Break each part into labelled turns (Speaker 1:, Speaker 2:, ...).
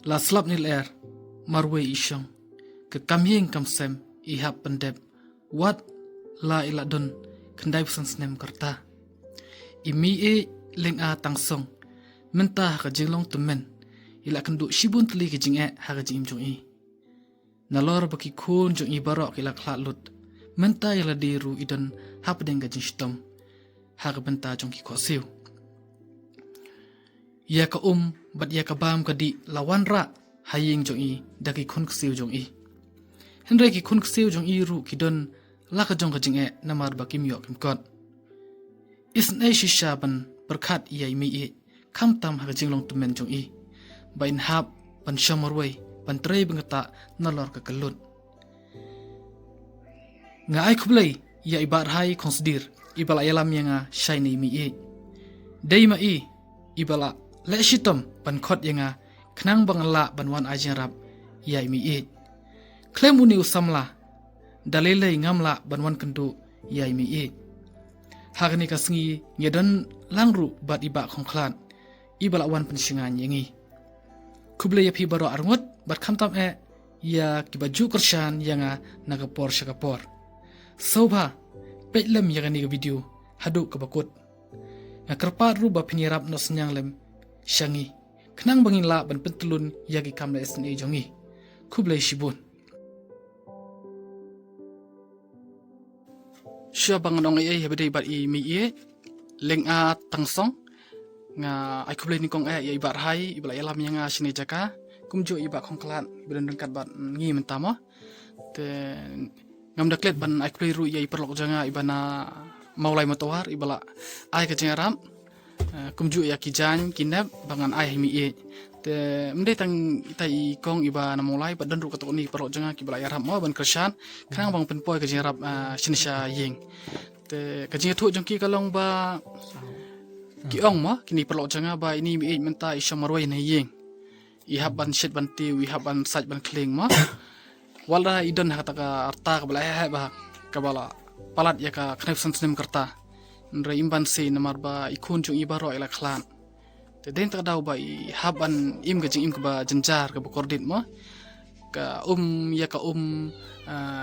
Speaker 1: la slap nil air marwe isyong ke kamyeng kamsem ihap pendep wat la iladon kendai pesan snem kerta imi leng a tangsong mentah ka jinglong temen ila kendu shibun teli ke jing ha ka jing jong i nalor baki khun jong i barok ila khalut mentah ila diru idan hap deng ka jing stom ha ka benta jong ki khosiu ya ka bat ya ka bam ka di lawan ra haying jong i daki khun ksiu jong i henre ki khun ksiu jong i ru ki don la ka jong ka jing namar baki myo kim kot isnai shishaban berkat yai mi kam tam ha ka jinglong temen jong i bain hap ban shamorway ban trei bengata nalor ka kelut nga ai khublei ya ibar hai konsidir ibala yalam yanga shaini mi dei ma ibala le shitom ban khot yanga khnang bangala banwan ajin rap yai mi klemuni usamla dalele ngamla banwan kendu yai mi hagni kasngi ngedan langru bat iba khongklan ibala wan pensingan yengi kuble ya pi baro arngot bat khamtam ya kibaju kershan yanga nagapor shakapor soba petlem yagani ga video hadu kabakut ngakarpat ru ba pinirap no senyang lem shangi kenang bangin la ban pentulun yagi kamla sna jongi kuble shibun Syah bang nong ai hebede bat i mi leng a tangsong nga ai kuble ni kong ya ibar hai ibla yalam yang sini jaka kumjo iba kong klan ibran dengkat bat ngi mentama te ngam daklet ban ai kuble ru ya iperlok janga ibana maulai motowar ibala ai ka jengaram kumju ya kijan kinap bangan ai mi te mde tang tai kong iba na mulai badan ru katok ni perlok janga ki bala yaram mo ban kersan krang bang penpoi ka jengarap sinisha yeng te ka jenga thu jongki kalong ba ki ong mo kini perlok janga ba ini mi menta ishamarwai na yeng ihab ban shet ban ti ihab ban saj ban kling mo wala idan hata ka arta ka bala ba ka bala palat ya ka knep sansnem kerta ndra imban se namar ba ikun jong ibaro ila khlan te den ta daw ba i haban im ga jing im ka ba janjar ka bokordit mo ka ya ka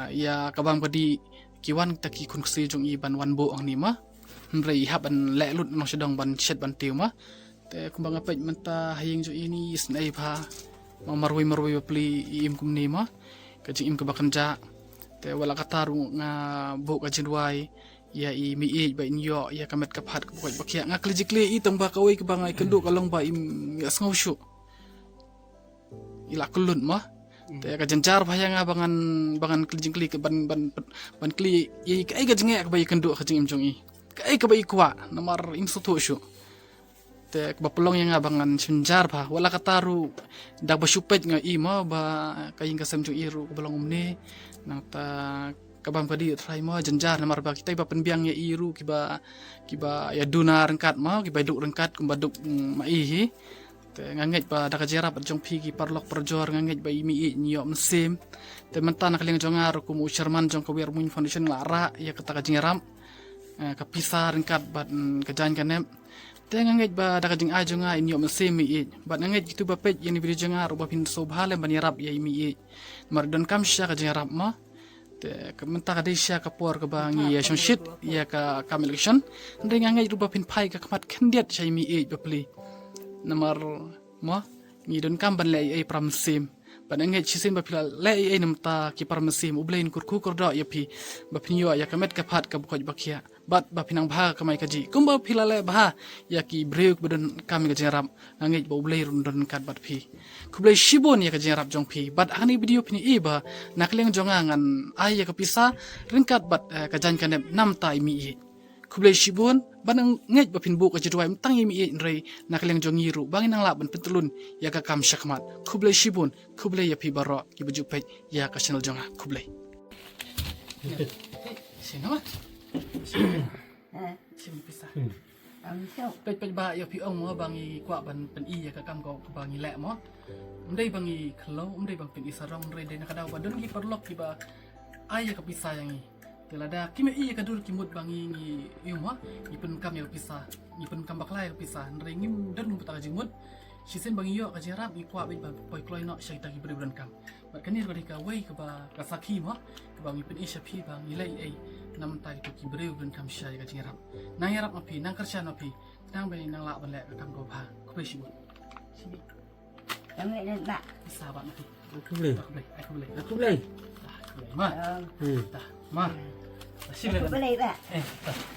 Speaker 1: ya ka bang padi kiwan ta ki kun ksi jong iban wan bo ang ni ma ndra i haban le lut no sedong ban shet ban tiu ma te kumbang apet menta haying jo ini snai ba marwi pli im kum ni ma ka jing im ka bakanja te wala kataru nga bo ka jinwai ya i mi ba inyo ya kamet kaphat ko bakya nga klijikli itang ba kawai ka bangay kendo kalong ba im asngaw shu ila kulun ma te ka janjar bahaya nga bangan klijikli ka ban kli i kai ga jinga ka ba kendo ka jing im jong i kai ka ba ikwa namar im sutu shu te ka pelong yang abangan sunjar ba wala kataru dag ba supet nga i ma ba kaying kasam jong iru ka balong umne nang ta kabang padi try mo janjar namar ba kita iba penbiang ya iru kiba ya duna rengkat mo kiba duk rengkat kumbaduk maihi te nganget ba daka jerap jong pi ki parlok perjor nganget ba imi nyo mesim te mentan kaling jongar ku mu sherman jong kawir mun foundation lara ya kata jingaram ka pisa rengkat bat kejan kanem te nganget ba daka jing ajonga nyo mesim mi bat nganget gitu ba pej yang video jongar ba pin sobhale banirap ya imi mar don kam sha ka jingarap mo mentah kadesya kapor ke bangi ya shit ya ka kamelection ndeng ngai ruba pin pai ka kamat kendiat chai mi bapli namar mo ngi don kam ban le pramsim ban ngai chisin bapila le namta ki pramsim ublein kurku korda ya pi bapin yo ya kamet kapat ka bukoj bakia bat bapinang bha kamai kaji kumba pila le bha ya ki breuk bedon kami ka jeram ngai ba ublei rundon kat bat pi kublei shibon ya ka jerap jong pi bat ani video pini iba nakleng jongangan ai ya ka pisa ringkat bat ka jan kanem nam tai mi kublei shibon banang ngai ba pin bu ka jidwai mtang mi rei nakleng jongiru bangin nang laban pentulun ya ka kam shakmat kublei shibon kublei ya pi baro ki baju pe ya ka channel jonga kublei sino sim pisa pej ba ya pi ong mo bangi kwa ban pen i ya ka kam ko bangi le mo ndai bangi khlo ndai bang pen isarong ndai de nakadaw ba don gi perlok ki ba ai ya ka pisa yang i telada kimi i ka dur kimut bangi ni yo mo ni pen kam ya pisa ni pen kam baklai pisa ndai ngim dan mu ta jimut Sisen bang iyo kaji rap ikwa bin poi kloi no syai tagi beri kam. Bat kanir bari ka wei ke ba kasaki ma ke bang ipin isya pi bang ilai ai nam tagi tu ki beri kam syai kaji rap. Nang yarap api nang kerja api nang bai nang lak balek kam go ba. Ko bai sibut. Sini.
Speaker 2: Em lại lên bạn.
Speaker 1: Sahabat api.
Speaker 3: Aku boleh.
Speaker 1: Aku boleh.
Speaker 3: Aku boleh.
Speaker 1: Ma.
Speaker 3: Hmm.
Speaker 1: Dah. Ma. Sini
Speaker 2: Aku boleh tak?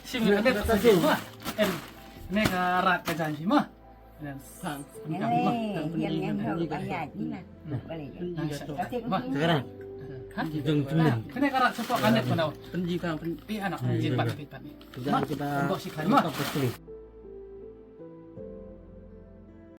Speaker 1: Sini ada satu ma. Ini ka rat ka janji ma. Dan sang
Speaker 2: Yang ni, yang tahu bayar ni lah. Boleh. Kasih
Speaker 1: Ma.
Speaker 2: aku.
Speaker 3: Sekarang.
Speaker 1: Hah?
Speaker 3: Jeng jeng.
Speaker 1: Kena karat support kanet mana?
Speaker 3: Penji kang
Speaker 1: Anak jipat jipat ni.
Speaker 3: Jangan kita
Speaker 1: Mbok si kan ma.
Speaker 3: Apa sih?